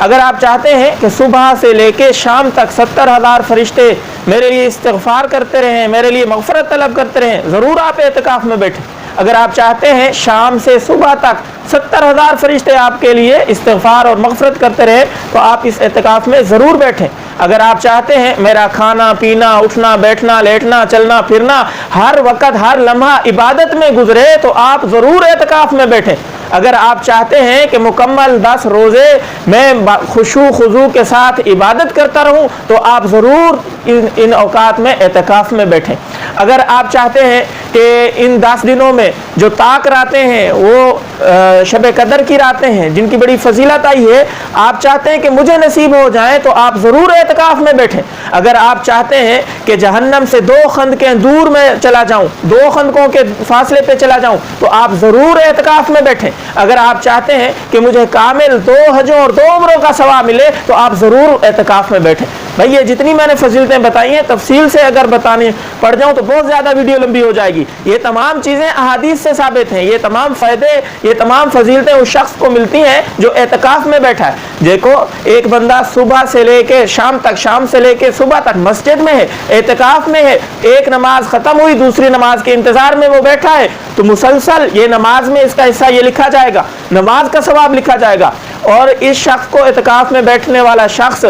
اگر آپ چاہتے ہیں کہ صبح سے لے کے شام تک 70,000 فرشتے میرے لیے استغفار کرتے رہیں، میرے لیے مغفرت طلب کرتے رہیں، ضرور آپ اعتکاف میں بیٹھیں۔ اگر آپ چاہتے ہیں شام سے صبح تک 70,000 فرشتے آپ کے لیے استغفار اور مغفرت کرتے رہے تو آپ اس اعتکاف میں ضرور بیٹھیں۔ اگر آپ چاہتے ہیں میرا کھانا پینا اٹھنا بیٹھنا لیٹنا چلنا پھرنا ہر وقت ہر لمحہ عبادت میں گزرے تو آپ ضرور اعتکاف میں بیٹھیں۔ اگر آپ چاہتے ہیں کہ مکمل 10 روزے میں خشوع خضوع کے ساتھ عبادت کرتا رہوں تو آپ ضرور ان اوقات میں اعتکاف میں بیٹھیں۔ اگر آپ چاہتے ہیں کہ ان 10 دنوں میں جو طاق راتیں ہیں وہ شب قدر کی راتیں ہیں جن کی بڑی فضیلت آئی ہے، آپ چاہتے ہیں کہ مجھے نصیب ہو جائیں تو آپ ضرور اعتکاف میں بیٹھیں۔ اگر آپ چاہتے ہیں کہ جہنم سے 2 خندقیں دور میں چلا جاؤں، 2 خندقوں کے فاصلے پہ چلا جاؤں تو آپ ضرور اعتکاف میں بیٹھیں۔ اگر آپ چاہتے ہیں کہ مجھے کامل 2 حجوں اور 2 عمروں کا ثواب ملے تو آپ ضرور اعتکاف میں بیٹھیں۔ بھائی یہ جتنی میں نے فضیلتیں بتائی ہیں تفصیل سے اگر بتانے پڑ جاؤں تو بہت زیادہ ویڈیو لمبی ہو جائے گی۔ یہ تمام چیزیں احادیث سے ثابت ہیں، یہ تمام فائدے یہ تمام فضیلتیں اس شخص کو ملتی ہیں جو اعتکاف میں بیٹھا ہے۔ دیکھو ایک بندہ صبح سے لے کے شام تک، شام سے لے کے صبح تک مسجد میں ہے، اعتکاف میں ہے، ایک نماز ختم ہوئی دوسری نماز کے انتظار میں وہ بیٹھا ہے تو مسلسل یہ نماز میں اس کا حصہ یہ لکھا جائے گا، نماز کا ثواب لکھا جائے گا۔ اور اس شخص کو اعتکاف میں بیٹھنے والا شخص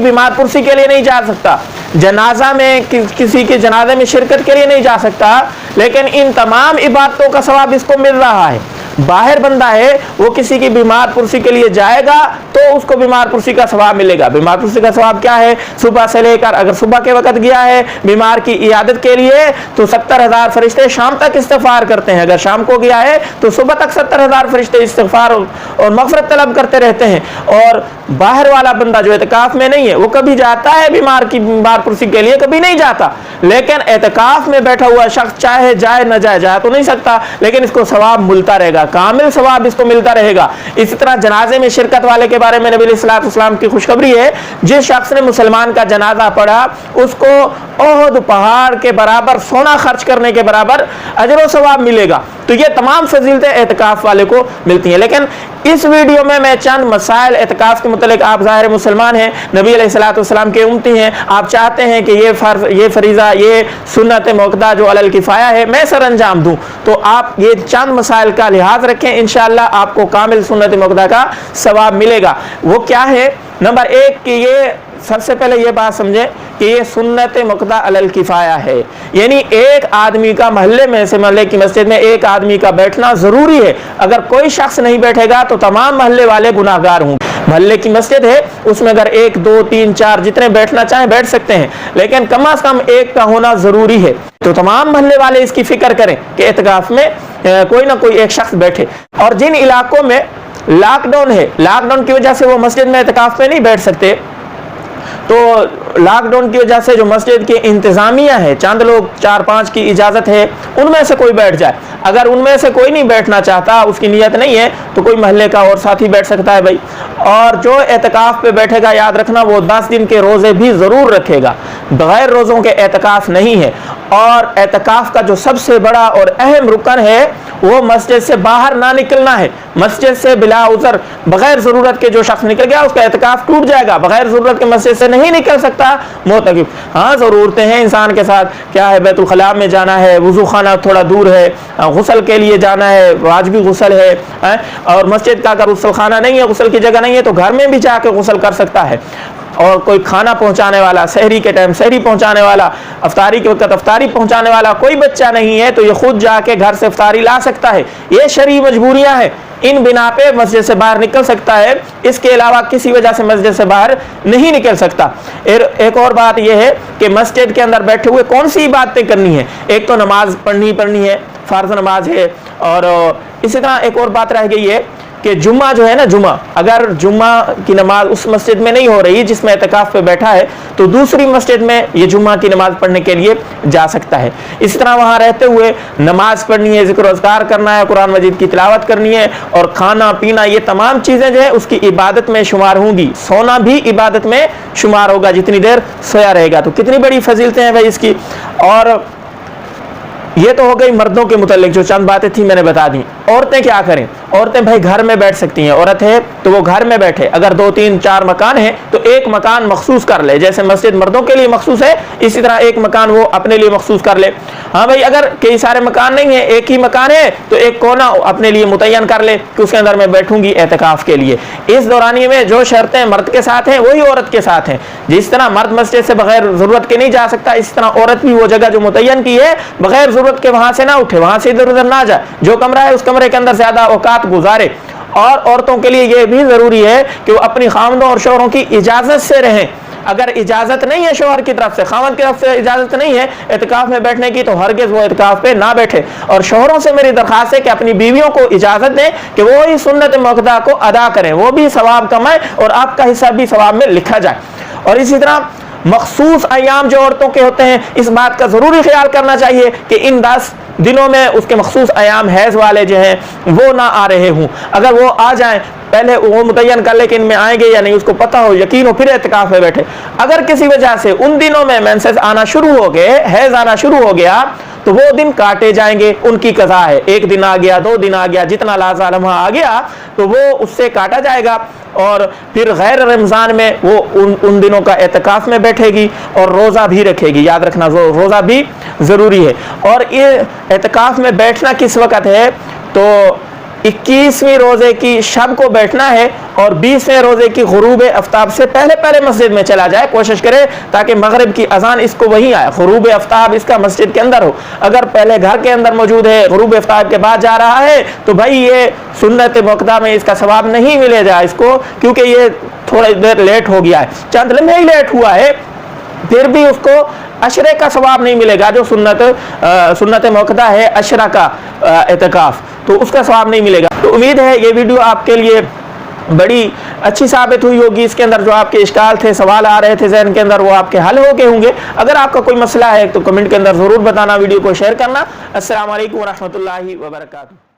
بیمار پرسی کے لیے نہیں جا سکتا، جنازہ میں کسی کے جنازے میں شرکت کے لیے نہیں جا سکتا، لیکن ان تمام عبادتوں کا ثواب اس کو مل رہا ہے۔ باہر بندہ ہے وہ کسی کی بیمار پرسی کے لیے جائے گا تو اس کو بیمار پرسی کا ثواب ملے گا۔ بیمار پرسی کا ثواب کیا ہے؟ صبح سے لے کر اگر صبح کے وقت گیا ہے بیمار کی عیادت کے لیے تو 70,000 فرشتے شام تک استغفار کرتے ہیں، اگر شام کو گیا ہے تو صبح تک 70,000 فرشتے استغفار اور مغفرت طلب کرتے رہتے ہیں۔ اور باہر والا بندہ جو اعتکاف میں نہیں ہے وہ کبھی جاتا ہے بیمار کی بیمار پرسی کے لیے، کبھی نہیں جاتا، لیکن اعتکاف میں بیٹھا ہوا شخص چاہے جائے نہ جائے، جا تو نہیں سکتا لیکن اس کو ثواب ملتا رہے گا، کامل ثواب اس کو ملتا رہے گا۔ اسی طرح جنازے میں شرکت والے کے بارے میں نبی علیہ الصلوۃ والسلام کی خوشخبری ہے، جس شخص نے مسلمان کا جنازہ پڑھا اس کو احد پہاڑ کے برابر سونا خرچ کرنے کے برابر اجر و ثواب ملے گا۔ تو یہ تمام فضیلتیں اعتکاف والے کو ملتی ہیں۔ لیکن اس ویڈیو میں چند مسائل اعتکاف کے متعلق، آپ ظاہر مسلمان ہیں، نبی علیہ الصلوۃ والسلام کے امتی ہیں، آپ چاہتے ہیں کہ یہ فرض یہ فریضہ یہ سنت موقدہ جو علی الکفایہ ہے میں سر انجام دوں، تو آپ یہ چند مسائل کا لحاظ رکھیں، انشاءاللہ آپ کو کامل سنت موقدہ کا ثواب ملے گا۔ وہ کیا ہے؟ نمبر 1 کہ یہ سب سے پہلے یہ بات سمجھیں کہ یہ سنت موقدہ علی الکفایہ ہے، یعنی ایک آدمی کا محلے میں سے محلے کی مسجد میں ایک آدمی کا بیٹھنا ضروری ہے۔ اگر کوئی شخص نہیں بیٹھے گا تو تمام محلے والے گناہ گار ہوں گے۔ محلے کی مسجد ہے اس میں اگر 1 2 3 4 جتنے بیٹھنا چاہیں بیٹھ سکتے ہیں، لیکن کم از کم ایک کا ہونا ضروری ہے۔ تو تمام محلے والے اس کی فکر کریں کہ اعتکاف میں کوئی نہ کوئی ایک شخص بیٹھے۔ اور جن علاقوں میں لاک ڈاؤن ہے، لاک ڈاؤن کی وجہ سے وہ مسجد میں اعتکاف میں نہیں بیٹھ سکتے، تو لاک ڈاؤن کی وجہ سے جو مسجد کی انتظامیہ ہے، چند لوگ 4-5 کی اجازت ہے، ان میں سے کوئی بیٹھ جائے۔ اگر ان میں سے کوئی نہیں بیٹھنا چاہتا، اس کی نیت نہیں ہے، تو کوئی محلے کا اور ساتھی بیٹھ سکتا ہے بھائی۔ اور جو اعتکاف پہ بیٹھے گا یاد رکھنا وہ 10 دن کے روزے بھی ضرور رکھے گا، بغیر روزوں کے اعتکاف نہیں ہے۔ اور اعتکاف کا جو سب سے بڑا اور اہم رکن ہے وہ مسجد سے باہر نہ نکلنا ہے۔ مسجد سے بلا عذر بغیر ضرورت کے جو شخص نکل گیا اس کا اعتکاف ٹوٹ جائے گا، بغیر ضرورت کے مسجد سے نہیں نکل سکتا معتکف۔ ہاں ضرورتیں ہیں انسان کے ساتھ، کیا ہے بیت الخلاء میں جانا ہے، وضو خانہ تھوڑا دور ہے، غسل کے لیے جانا ہے، واجبی غسل ہے، اور مسجد کا اگر غسل خانہ نہیں ہے، غسل کی جگہ نہیں ہے تو گھر میں بھی جا کے غسل کر سکتا ہے۔ اور کوئی کھانا پہنچانے والا، سحری کے ٹائم سحری پہنچانے والا، افطاری کے وقت افطاری پہنچانے والا کوئی بچہ نہیں ہے تو یہ خود جا کے گھر سے افطاری لا سکتا ہے۔ یہ شرعی مجبوریاں ہیں، ان بنا پہ مسجد سے باہر نکل سکتا ہے، اس کے علاوہ کسی وجہ سے مسجد سے باہر نہیں نکل سکتا۔ ایک اور بات یہ ہے کہ مسجد کے اندر بیٹھے ہوئے کون سی باتیں کرنی ہیں؟ ایک تو نماز پڑھنی ہے، فرض نماز ہے، اور اسی طرح ایک اور بات رہ گئی ہے کہ جمعہ جو ہے نا، جمعہ اگر جمعہ کی نماز اس مسجد میں نہیں ہو رہی جس میں اعتکاف پہ بیٹھا ہے تو دوسری مسجد میں یہ جمعہ کی نماز پڑھنے کے لیے جا سکتا ہے۔ اسی طرح وہاں رہتے ہوئے نماز پڑھنی ہے، ذکر و اذکار کرنا ہے، قرآن مجید کی تلاوت کرنی ہے، اور کھانا پینا یہ تمام چیزیں جو ہے اس کی عبادت میں شمار ہوں گی۔ سونا بھی عبادت میں شمار ہوگا، جتنی دیر سویا رہے گا۔ تو کتنی بڑی فضیلتیں ہیں بھائی اس کی۔ اور یہ تو ہو گئی مردوں کے متعلق جو چند باتیں تھیں میں نے بتا دی۔ عورتیں کیا کریں؟ عورتیں بھائی گھر میں بیٹھ سکتی ہیں، عورت ہے تو وہ گھر میں بیٹھے، اگر 2 3 4 مکان ہیں تو ایک مکان مخصوص کر لے، جیسے مسجد مردوں کے لیے مخصوص ہے اسی طرح ایک مکان وہ اپنے لیے مخصوص کر لے۔ ہاں بھائی اگر کئی سارے مکان نہیں ہیں، ایک ہی مکان ہے تو ایک کونا اپنے لیے متعین کر لے کہ اس کے اندر میں بیٹھوں گی اعتکاف کے لیے۔ اس دورانیے میں جو شرطیں مرد کے ساتھ ہیں وہی عورت کے ساتھ ہیں، جس طرح مرد مسجد سے بغیر ضرورت کے نہیں جا سکتا، اس طرح عورت بھی وہ جگہ جو متعین کی ہے بغیر ضرورت کے وہاں سے نہ اٹھے، وہاں سے ادھر ادھر نہ جائے، جو کمرہ ہے اس کمرے کے اندر زیادہ اوقات گزارے۔ اور عورتوں کے لیے یہ بھی ضروری ہے کہ وہ اپنی خاوندوں اور شوہروں کی اجازت سے رہیں۔ اگر اجازت نہیں ہے شوہر کی طرف سے، خاوند کی طرف سے اجازت نہیں ہے اعتکاف میں بیٹھنے کی، تو ہرگز وہ اعتکاف پہ نہ بیٹھے۔ اور شوہروں سے میری درخواست ہے کہ اپنی بیویوں کو اجازت دیں کہ وہ ہی سنت موقدہ کو ادا کریں، وہ بھی ثواب کمائیں اور آپ کا حصہ بھی ثواب میں لکھا جائے۔ اور اسی طرح مخصوص ایام جو عورتوں کے ہوتے ہیں، اس بات کا ضروری خیال کرنا چاہیے کہ ان 10 دنوں میں اس کے مخصوص ایام حیض والے جو ہیں وہ نہ آ رہے ہوں۔ اگر وہ آ جائیں پہلے وہ متعین کر لے کہ ان میں آئیں گے یا نہیں، اس کو پتہ ہو، یقین ہو، پھر اعتکاف میں بیٹھے۔ اگر کسی وجہ سے ان دنوں میں مینسز آنا شروع ہو گئے، حیض آنا شروع ہو گیا، تو وہ دن کاٹے جائیں گے، ان کی قضا ہے۔ 1 دن آ گیا، 2 دن آ گیا، جتنا لازم لمحہ آ گیا تو وہ اس سے کاٹا جائے گا، اور پھر غیر رمضان میں وہ ان دنوں کا اعتکاف میں بیٹھے گی اور روزہ بھی رکھے گی۔ یاد رکھنا روزہ بھی ضروری ہے۔ اور یہ اعتکاف میں بیٹھنا کس وقت ہے؟ تو 21ویں روزے کی شب کو بیٹھنا ہے، اور 20ویں روزے کی غروب آفتاب سے پہلے پہلے مسجد میں چلا جائے، کوشش کرے تاکہ مغرب کی اذان اس کو وہیں آئے، غروب آفتاب اس کا مسجد کے اندر ہو۔ اگر پہلے گھر کے اندر موجود ہے، غروب آفتاب کے بعد جا رہا ہے، تو بھائی یہ سنت موقدہ میں اس کا ثواب نہیں ملے گا اس کو، کیونکہ یہ تھوڑا دیر لیٹ ہو گیا ہے، چند لمحے ہی لیٹ ہوا ہے، پھر بھی اس کو عشرے کا ثواب نہیں ملے گا، جو سنت موقدہ ہے عشرہ کا اعتکاف، تو اس کا ثواب نہیں ملے گا۔ تو امید ہے یہ ویڈیو آپ کے لیے بڑی اچھی ثابت ہوئی ہوگی۔ اس کے اندر جو آپ کے اشکال تھے، سوال آ رہے تھے ذہن کے اندر، وہ آپ کے حل ہو گئے ہوں گے۔ اگر آپ کا کوئی مسئلہ ہے تو کمنٹ کے اندر ضرور بتانا، ویڈیو کو شیئر کرنا۔ السلام علیکم ورحمۃ اللہ وبرکاتہ۔